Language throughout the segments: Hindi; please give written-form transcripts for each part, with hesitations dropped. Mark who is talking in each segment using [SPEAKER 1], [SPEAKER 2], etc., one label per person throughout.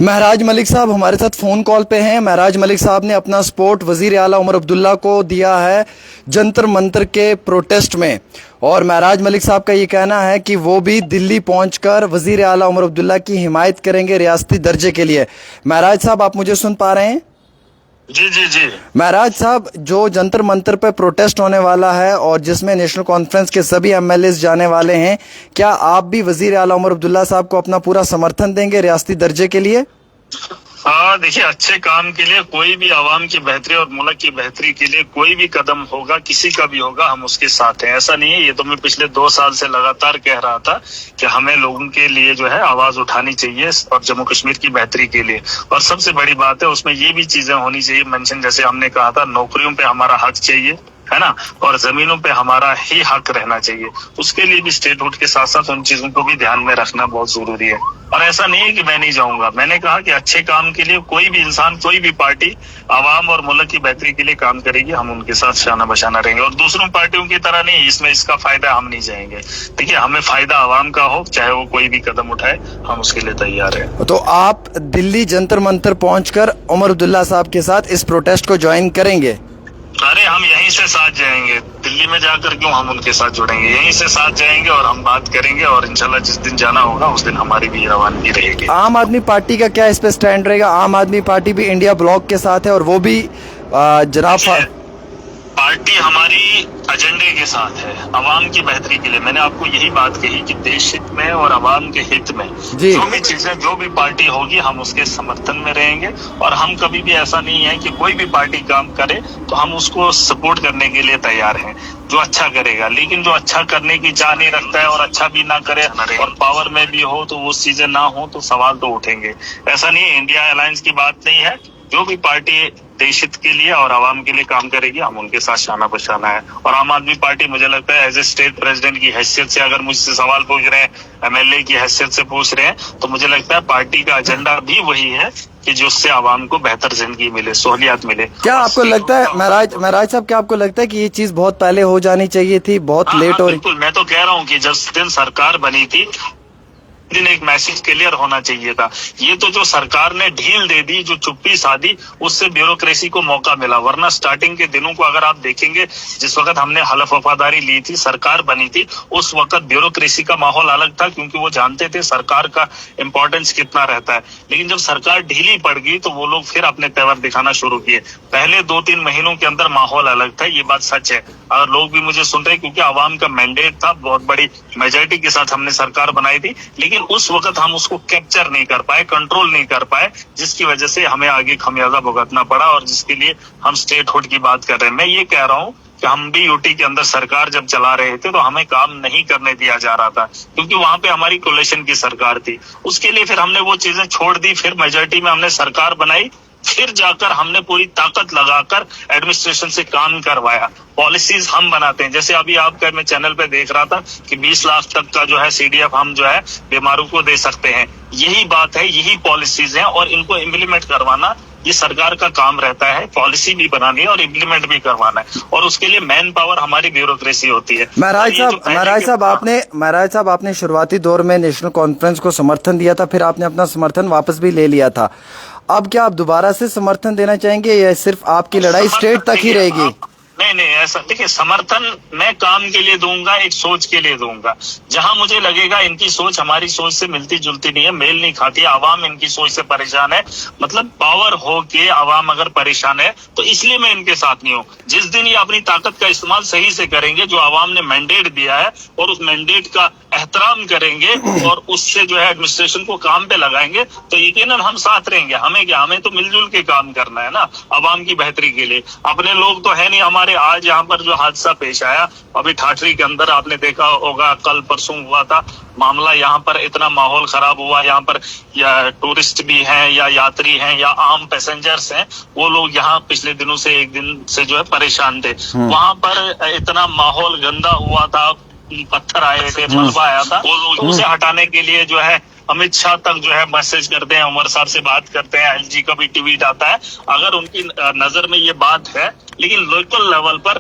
[SPEAKER 1] महराज मलिक साहब हमारे साथ फ़ोन कॉल पे हैं। महराज मलिक साहब ने अपना सपोर्ट वज़ीर आला उमर अब्दुल्ला को दिया है जंतर मंतर के प्रोटेस्ट में, और महराज मलिक साहब का ये कहना है कि वो भी दिल्ली पहुंचकर वज़ीर आला उमर अब्दुल्ला की हिमायत करेंगे रियासती दर्जे के लिए। महराज साहब, आप मुझे सुन पा रहे हैं?
[SPEAKER 2] जी जी जी।
[SPEAKER 1] महराज साहब, जो जंतर मंतर पे प्रोटेस्ट होने वाला है और जिसमें नेशनल कॉन्फ्रेंस के सभी एमएलएस जाने वाले हैं, क्या आप भी वज़ीर आला उमर अब्दुल्ला साहब को अपना पूरा समर्थन देंगे रियासती दर्जे के लिए?
[SPEAKER 2] हाँ, देखिए, अच्छे काम के लिए कोई भी आवाम की बेहतरी और मुल्क की बेहतरी के लिए कोई भी कदम होगा, किसी का भी होगा, हम उसके साथ हैं। ऐसा नहीं है, ये तो मैं पिछले 2 साल से लगातार कह रहा था कि हमें लोगों के लिए जो है आवाज उठानी चाहिए और जम्मू कश्मीर की बेहतरी के लिए। और सबसे बड़ी बात है, उसमें ये भी चीजें होनी चाहिए मेंशन, जैसे हमने कहा था, नौकरियों पे हमारा हक चाहिए, है ना, और जमीनों पे हमारा ही हक रहना चाहिए। उसके लिए भी स्टेटहुड के साथ साथ उन चीजों को भी ध्यान में रखना बहुत जरूरी है। और ऐसा नहीं है कि मैं नहीं जाऊंगा, मैंने कहा कि अच्छे काम के लिए कोई भी इंसान, कोई भी पार्टी आवाम और मुल्क की बेहतरी के लिए काम करेगी, हम उनके साथ शाना बशाना रहेंगे। और दूसरों पार्टियों की तरह नहीं, इसमें इसका फायदा हम नहीं जाएंगे। देखिए, हमें फायदा आवाम का हो, चाहे वो कोई भी कदम उठाए, हम उसके लिए तैयार है।
[SPEAKER 1] तो आप दिल्ली जंतर मंतर पहुंचकर उमर अब्दुल्ला साहब के साथ इस प्रोटेस्ट को ज्वाइन करेंगे?
[SPEAKER 2] अरे, हम यहीं से साथ जाएंगे, दिल्ली में जाकर क्यों हम उनके साथ जुड़ेंगे? यहीं से साथ जाएंगे और हम बात करेंगे, और इंशाल्लाह जिस दिन जाना होगा उस दिन हमारी भी रवानगी रहेगी।
[SPEAKER 1] आम आदमी पार्टी का क्या इस पे स्टैंड रहेगा? आम आदमी पार्टी भी इंडिया ब्लॉक के साथ है और वो भी जनाब
[SPEAKER 2] पार्टी हमारी एजेंडे के साथ है, अवाम की बेहतरी के लिए। मैंने आपको यही बात कही कि देश हित में और अवाम के हित में जो भी चीजें, जो भी पार्टी होगी, हम उसके समर्थन में रहेंगे। और हम कभी भी ऐसा नहीं है कि कोई भी पार्टी काम करे तो हम उसको सपोर्ट करने के लिए तैयार हैं, जो अच्छा करेगा। लेकिन जो अच्छा करने की चाह नहीं रखता है और अच्छा भी ना करे और पावर में भी हो, तो वो चीजें ना हो तो सवाल तो उठेंगे। ऐसा नहीं है, इंडिया अलायंस की बात नहीं है। जो भी पार्टी देश हित के लिए और आवाम के लिए काम करेगी, हम उनके साथ शाना बशाना है। और आम आदमी पार्टी, मुझे लगता है, एज ए स्टेट प्रेसिडेंट की हैसियत से अगर मुझसे सवाल पूछ रहे हैं, एमएलए की हैसियत से पूछ रहे हैं, तो मुझे लगता है पार्टी का एजेंडा भी वही है कि जिससे आवाम को बेहतर जिंदगी मिले, सहूलियत मिले।
[SPEAKER 1] क्या आपको लगता है महराज साहब, क्या आपको लगता है कि ये चीज बहुत पहले हो जानी चाहिए थी, बहुत लेट हो रही?
[SPEAKER 2] बिल्कुल, मैं तो कह रहा हूँ कि जिस दिन सरकार बनी थी दिन एक मैसेज क्लियर होना चाहिए था। ये तो जो सरकार ने ढील दे दी, जो चुप्पी साधी, उससे ब्यूरोक्रेसी को मौका मिला। वरना स्टार्टिंग के दिनों को अगर आप देखेंगे, जिस वक्त हमने हलफ वफादारी ली थी, सरकार बनी थी, उस वक्त ब्यूरोक्रेसी का माहौल अलग था, क्योंकि वो जानते थे सरकार का इंपॉर्टेंस कितना रहता है। लेकिन जब सरकार ढीली पड़ गई तो वो लोग फिर अपने तेवर दिखाना शुरू किए। पहले 2-3 महीनों के अंदर माहौल अलग था, ये बात सच है। और लोग भी मुझे सुन रहे, क्योंकि आवाम का मैंडेट था, बहुत बड़ी मेजोरिटी के साथ हमने सरकार बनाई थी। लेकिन उस वक्त हम उसको कैप्चर नहीं कर पाए, कंट्रोल नहीं कर पाए, जिसकी वजह से हमें आगे खमियाजा भुगतना पड़ा, और जिसके लिए हम स्टेटहुड की बात कर रहे हैं। मैं ये कह रहा हूँ कि हम भी यूटी के अंदर सरकार जब चला रहे थे तो हमें काम नहीं करने दिया जा रहा था, क्योंकि वहां पे हमारी कोalition की सरकार थी। उसके लिए फिर हमने वो चीजें छोड़ दी, फिर मेजोरिटी में हमने सरकार बनाई, फिर जाकर हमने पूरी ताकत लगाकर एडमिनिस्ट्रेशन से काम करवाया। पॉलिसीज हम बनाते हैं, जैसे अभी आपका मैं चैनल पे देख रहा था कि 20 लाख तक का जो है सीडीएफ हम जो है बीमारों को दे सकते हैं। यही बात है, यही पॉलिसीज हैं, और इनको इम्प्लीमेंट करवाना ये सरकार का काम रहता है। पॉलिसी भी बनानी है और इम्प्लीमेंट भी करवाना है, और उसके लिए मैन पावर हमारी ब्यूरोक्रेसी होती है।
[SPEAKER 1] महराज साहब, आपने शुरुआती दौर में नेशनल कॉन्फ्रेंस को समर्थन दिया था, फिर आपने अपना समर्थन वापस भी ले लिया था। अब क्या आप दोबारा से समर्थन देना चाहेंगे, या सिर्फ आपकी लड़ाई स्टेट तक ही रहेगी?
[SPEAKER 2] नहीं, ऐसा देखिए, समर्थन मैं काम के लिए दूंगा, एक सोच के लिए दूंगा। जहां मुझे लगेगा इनकी सोच हमारी सोच से मिलती जुलती नहीं है, मेल नहीं खाती, आवाम इनकी सोच से परेशान है, मतलब पावर हो के आवाम अगर परेशान है, तो इसलिए मैं इनके साथ नहीं हूँ। जिस दिन ये अपनी ताकत का इस्तेमाल सही से करेंगे, जो आवाम ने मैंडेट दिया है, और उस मैंडेट का एहतराम करेंगे और उससे जो है एडमिनिस्ट्रेशन को काम पे लगाएंगे, तो यकीनन हम साथ रहेंगे। हमें क्या, हमें तो मिलजुल के काम करना है ना, आवाम की बेहतरी के लिए। अपने लोग तो है नहीं हमारे। आज यहाँ पर जो हादसा पेश आया अभी ठाठरी के अंदर, आपने देखा होगा, कल परसों हुआ था मामला। यहाँ पर इतना माहौल खराब हुआ, यहाँ पर या टूरिस्ट भी हैं, या यात्री हैं, या आम पैसेंजर्स हैं, वो लोग यहाँ पिछले दिनों से, एक दिन से जो है परेशान थे। वहां पर इतना माहौल गंदा हुआ था, पत्थर आए थे, मलबा आया था, वो लोग उसे हटाने के लिए जो है अमित शाह तक जो है मैसेज करते हैं, उमर साहब से बात करते हैं, एलजी का भी ट्वीट आता है। अगर उनकी नजर में ये बात है, लेकिन लोकल लेवल पर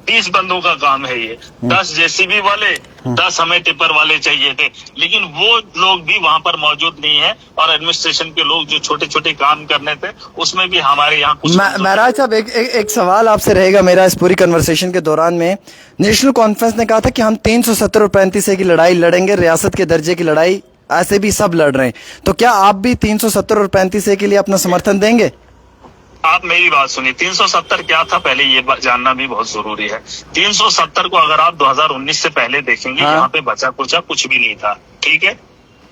[SPEAKER 2] 30 बंदों का काम है ये, 10 जेसीबी वाले, 10 हमें टिपर वाले चाहिए थे, लेकिन वो लोग भी वहां पर मौजूद नहीं है। और एडमिनिस्ट्रेशन के लोग जो छोटे छोटे काम करने थे उसमें भी हमारे यहाँ कुछ
[SPEAKER 1] महराज साहब एक सवाल आपसे रहेगा मेरा इस पूरी कन्वर्सेशन के दौरान में। नेशनल कॉन्फ्रेंस ने कहा था कि हम 370 और 35 की लड़ाई लड़ेंगे, रियासत के दर्जे की लड़ाई, ऐसे भी सब लड़ रहे हैं, तो क्या आप भी 370 और 35 के लिए अपना समर्थन देंगे?
[SPEAKER 2] आप मेरी बात सुनिए, 370 क्या था पहले ये जानना भी बहुत जरूरी है। 370 को अगर आप 2019 से पहले देखेंगे,
[SPEAKER 1] हाँ।
[SPEAKER 2] यहाँ पे बचा कुचा कुछ भी नहीं था, ठीक है।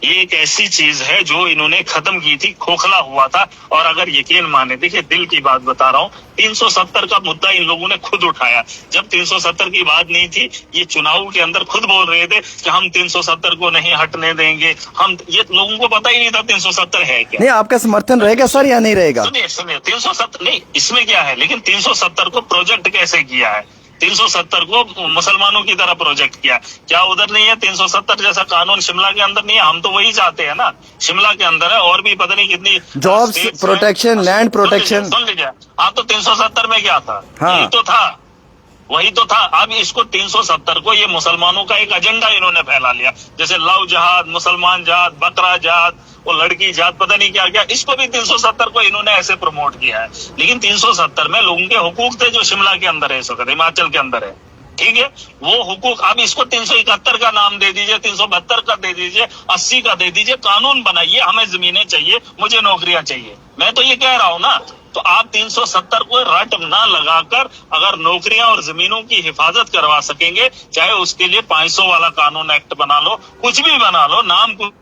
[SPEAKER 2] ये एक ऐसी चीज है जो इन्होंने खत्म की थी, खोखला हुआ था। और अगर यकीन माने, देखिए दिल की बात बता रहा हूँ, 370 का मुद्दा इन लोगों ने खुद उठाया। जब 370 की बात नहीं थी, ये चुनाव के अंदर खुद बोल रहे थे कि हम 370 को नहीं हटने देंगे। हम, ये लोगों को पता ही नहीं था 370 है क्या।
[SPEAKER 1] नहीं, आपका समर्थन रहेगा सर या नहीं रहेगा?
[SPEAKER 2] सुनिए 370 नहीं, इसमें क्या है, लेकिन 370 को प्रोजेक्ट कैसे किया है? 370 को मुसलमानों की तरह प्रोजेक्ट किया, क्या उधर नहीं है? 370 जैसा कानून शिमला के अंदर नहीं है, हम तो वही चाहते हैं ना। शिमला के अंदर है और भी पता नहीं कितनी
[SPEAKER 1] जॉब्स प्रोटेक्शन, लैंड प्रोटेक्शन।
[SPEAKER 2] सुन लीजिए, हाँ, तो 370 में क्या था?
[SPEAKER 1] हाँ।
[SPEAKER 2] वही तो था। अब इसको 370 को, ये मुसलमानों का एक एजेंडा इन्होंने फैला लिया, जैसे लव जहाद, मुसलमान जहाद, बकरा जहाद, वो लड़की जात, पता नहीं क्या क्या, इसको भी 370 को इन्होंने ऐसे प्रमोट किया है। लेकिन 370 में लोगों के हुकूक थे जो शिमला के अंदर है, इस वक्त हिमाचल के अंदर है, ठीक है, वो हुकूक। अब इसको 371 का नाम दे दीजिए, 372 का दे दीजिए, 80 का दे दीजिए, कानून बनाइए, हमें जमीनें चाहिए, मुझे नौकरियां चाहिए। मैं तो ये कह रहा हूं ना, तो आप 370 को रट ना लगाकर अगर नौकरियां और जमीनों की हिफाजत करवा सकेंगे, चाहे उसके लिए 500 वाला कानून एक्ट बना लो, कुछ भी बना लो, नाम कुछ,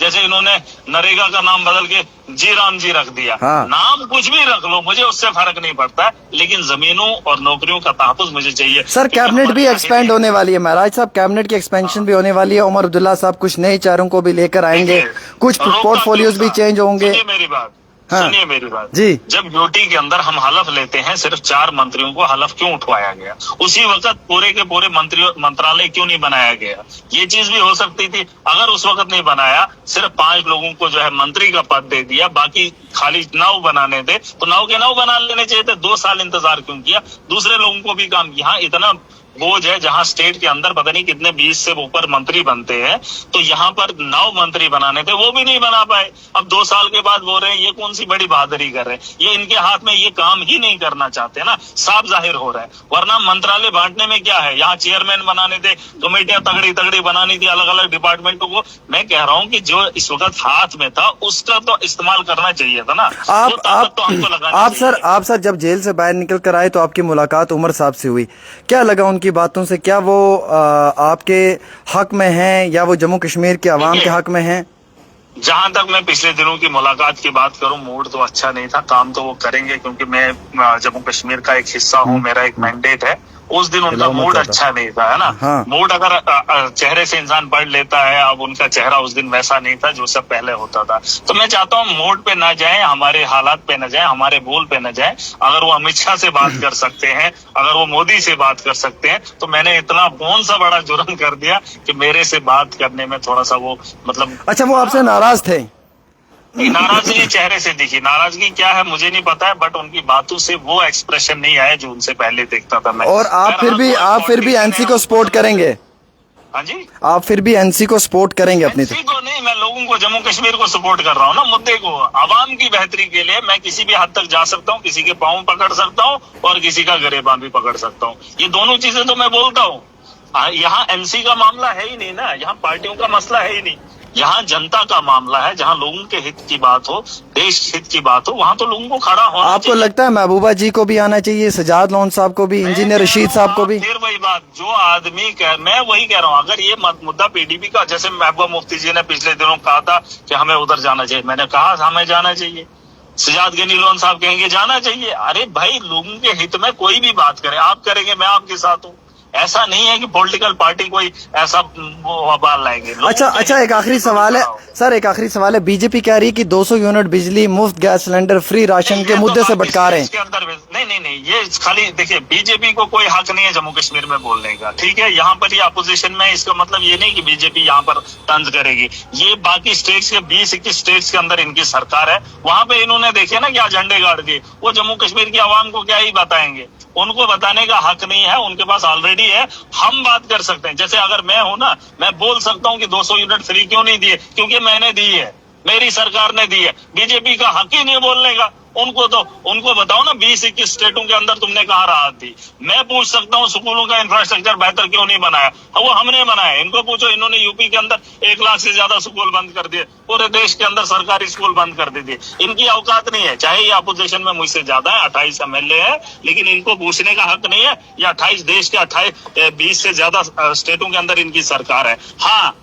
[SPEAKER 2] जैसे इन्होंने नरेगा का नाम बदल के जी राम जी रख दिया,
[SPEAKER 1] हाँ।
[SPEAKER 2] नाम कुछ भी रख लो, मुझे उससे फर्क नहीं पड़ता, लेकिन जमीनों और नौकरियों का तहफ्फुज़ मुझे चाहिए।
[SPEAKER 1] सर कैबिनेट भी एक्सपेंड होने वाली है महराज साहब, कैबिनेट की एक्सपेंशन भी होने वाली है। उमर अब्दुल्ला साहब कुछ नए चेहरों को भी लेकर आएंगे, कुछ पोर्टफोलियोज भी चेंज होंगे।
[SPEAKER 2] मेरी बात
[SPEAKER 1] हाँ।
[SPEAKER 2] सुनिए, मेरी बात
[SPEAKER 1] जी।
[SPEAKER 2] जब ड्यूटी के अंदर हम हलफ लेते हैं, सिर्फ 4 मंत्रियों को हलफ क्यों उठवाया गया? उसी वक्त पूरे के पूरे मंत्रालय क्यों नहीं बनाया गया? ये चीज भी हो सकती थी। अगर उस वक्त नहीं बनाया, सिर्फ 5 लोगों को जो है मंत्री का पद दे दिया, बाकी खाली नाव बनाने थे, तो नाव के नाव बना लेने चाहिए थे। 2 साल इंतजार क्यों किया? दूसरे लोगों को भी काम, यहाँ इतना बोझ है, जहां स्टेट के अंदर पता नहीं कितने 20 से ऊपर मंत्री बनते हैं, तो यहाँ पर 9 मंत्री बनाने थे, वो भी नहीं बना पाए। अब 2 साल के बाद बोल रहे हैं ये कौन सी बड़ी बहादुरी कर रहे हैं? ये इनके हाथ में ये काम ही नहीं करना चाहते ना, साफ जाहिर हो रहा है। वरना मंत्रालय बांटने में क्या है, यहाँ चेयरमैन बनाने थे, कमेटियां तगड़ी तगड़ी बनानी थी अलग अलग डिपार्टमेंटों को। मैं कह रहा हूँ कि जो इस वक्त हाथ में था उसका तो इस्तेमाल करना चाहिए था ना।
[SPEAKER 1] आप सर जब जेल से बाहर निकल कर आए तो आपकी मुलाकात उमर साहब से हुई, क्या लगा उनकी बातों से? क्या वो आपके हक में हैं या वो जम्मू कश्मीर के अवाम के हक में हैं?
[SPEAKER 2] जहां तक मैं पिछले दिनों की मुलाकात की बात करूं, मूड तो अच्छा नहीं था। काम तो वो करेंगे क्योंकि मैं जम्मू कश्मीर का एक हिस्सा हूं, मेरा एक मैंडेट है। उस दिन उनका मूड अच्छा नहीं था, है ना।
[SPEAKER 1] हाँ।
[SPEAKER 2] मूड अगर चेहरे से इंसान पढ़ लेता है, अब उनका चेहरा उस दिन वैसा नहीं था जो सब पहले होता था। तो मैं चाहता हूँ मूड पे ना जाए, हमारे हालात पे न जाए, हमारे बोल पे न जाए। अगर वो अमित शाह से बात कर सकते हैं, अगर वो मोदी से बात कर सकते हैं, तो मैंने इतना कौन सा बड़ा जुर्म कर दिया कि मेरे से बात करने में थोड़ा सा वो, मतलब।
[SPEAKER 1] अच्छा, वो आपसे नाराज थे?
[SPEAKER 2] नाराजगी चेहरे से दिखी, नाराजगी क्या है मुझे नहीं पता है, बट उनकी बातों से वो एक्सप्रेशन नहीं आया जो उनसे पहले देखता था मैं।
[SPEAKER 1] और आप फिर भी एनसी को सपोर्ट करेंगे?
[SPEAKER 2] हाँ जी,
[SPEAKER 1] आप फिर भी एनसी को सपोर्ट करेंगे अपनी
[SPEAKER 2] एनसी को नहीं, मैं लोगों को, जम्मू कश्मीर को सपोर्ट कर रहा हूँ ना, मुद्दे को, आवाम की बेहतरी के लिए मैं किसी भी हद तक जा सकता हूँ, किसी के पाँव पकड़ सकता हूँ और किसी का गरेबां भी पकड़ सकता हूँ। ये दोनों चीजें तो मैं बोलता हूँ। यहाँ एनसी का मामला है ही नहीं ना, यहाँ पार्टियों का मसला है ही नहीं, यहाँ जनता का मामला है। जहाँ लोगों के हित की बात हो, देश हित की बात हो, वहाँ तो लोगों को खड़ा होना चाहिए।
[SPEAKER 1] आपको लगता है महबूबा जी को भी आना चाहिए, सजाद लोन साहब को भी, इंजीनियर रशीद साहब को भी?
[SPEAKER 2] फिर वही बात, जो आदमी मैं वही कह रहा हूँ, अगर ये मुद्दा पीडीपी का, जैसे महबूबा मुफ्ती जी ने पिछले दिनों कहा था कि हमें उधर जाना चाहिए, मैंने कहा हमें जाना चाहिए। सजाद गनी लोन साहब कहेंगे जाना चाहिए। अरे भाई, लोगों के हित में कोई भी बात करे, आप करेंगे मैं आपके साथ हूँ। ऐसा नहीं है कि पॉलिटिकल पार्टी कोई ऐसा वो बवाल लाएंगे।
[SPEAKER 1] अच्छा, एक आखिरी सवाल है सर, एक आखिरी सवाल है। बीजेपी कह रही है कि 200 यूनिट बिजली, मुफ्त गैस सिलेंडर, फ्री राशन के मुद्दे से भटका रहे हैं।
[SPEAKER 2] नहीं, ये खाली देखिए, बीजेपी को कोई हक नहीं है जम्मू कश्मीर में बोलने का, ठीक है। यहाँ पर ये अपोजिशन में, इसका मतलब ये नहीं कि बीजेपी यहाँ पर तंज करेगी। ये बाकी स्टेट्स के 20-21 स्टेट्स के अंदर इनकी सरकार है, वहां पे इन्होंने देखे ना क्या झंडे गाड़ दिए, वो जम्मू कश्मीर की आवाम को क्या ही बताएंगे। उनको बताने का हक नहीं है, उनके पास ऑलरेडी है। हम बात कर सकते हैं, जैसे अगर मैं हूं ना, मैं बोल सकता हूं कि 200 यूनिट फ्री क्यों नहीं दिए, क्योंकि मैंने दी है, मेरी सरकार ने दी है। बीजेपी का हक ही नहीं है बोलने का। उनको बताओ ना, 20-21 स्टेटों के अंदर तुमने कहाँ राहत दी। मैं पूछ सकता हूँ स्कूलों का इंफ्रास्ट्रक्चर बेहतर क्यों नहीं बनाया, वो हमने बनाया। इनको पूछो, इन्होंने यूपी के अंदर 1 लाख से ज्यादा स्कूल बंद कर दिए, पूरे देश के अंदर सरकारी स्कूल बंद कर दिए। इनकी औकात नहीं है, चाहे ये अपोजिशन में मुझसे ज्यादा है, 28 MLA है, लेकिन इनको पूछने का हक नहीं है। ये 28 देश के 20 से ज्यादा स्टेटों के अंदर इनकी सरकार है। हाँ,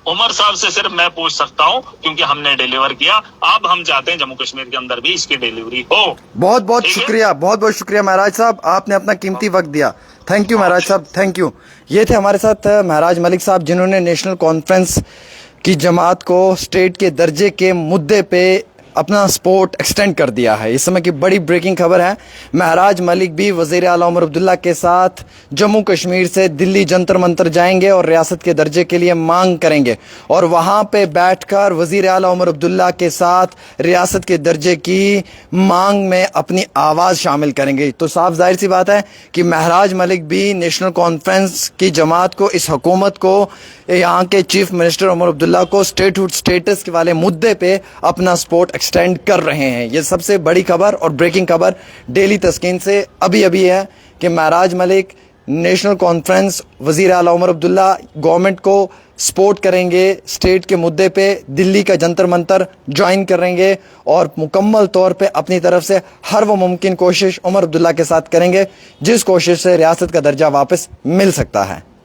[SPEAKER 2] उमर साहब से सिर्फ मैं पूछ सकता हूं, क्योंकि हमने डिलीवर किया। अब हम चाहते हैं जम्मू कश्मीर के अंदर भी इसकी डिलीवरी हो।
[SPEAKER 1] बहुत बहुत शुक्रिया, बहुत बहुत शुक्रिया महराज साहब, आपने अपना कीमती वक्त दिया। थैंक यू महराज साहब, थैंक यू। ये थे हमारे साथ महराज मलिक साहब, जिन्होंने नेशनल कॉन्फ्रेंस की जमात को स्टेट के दर्जे के मुद्दे पे अपना सपोर्ट एक्सटेंड कर दिया है। इस समय की बड़ी ब्रेकिंग खबर है, महराज मलिक भी वज़ीर आला उमर अब्दुल्ला के साथ जम्मू कश्मीर से दिल्ली जंतर मंतर जाएंगे और रियासत के दर्जे के लिए मांग करेंगे, और वहाँ पे बैठकर वज़ीर आला उमर अब्दुल्ला के साथ रियासत के दर्जे की मांग में अपनी आवाज़ शामिल करेंगे। तो साफ जाहिर सी बात है कि महराज मलिक भी नेशनल कॉन्फ्रेंस की जमात को, इस हुकूमत को, यहाँ के चीफ मिनिस्टर उमर अब्दुल्ला को स्टेटहुड स्टेटस के वाले मुद्दे पे अपना सपोर्ट एक्सटेंड कर रहे हैं। ये सबसे बड़ी खबर और ब्रेकिंग खबर डेली तस्कीन से अभी है कि महराज मलिक नेशनल कॉन्फ्रेंस, वज़ीर आला उमर अब्दुल्ला गवर्नमेंट को सपोर्ट करेंगे, स्टेट के मुद्दे पे दिल्ली का जंतर मंतर ज्वाइन करेंगे और मुकम्मल तौर पे अपनी तरफ से हर वो मुमकिन कोशिश उमर अब्दुल्ला के साथ करेंगे जिस कोशिश से रियासत का दर्जा वापस मिल सकता है।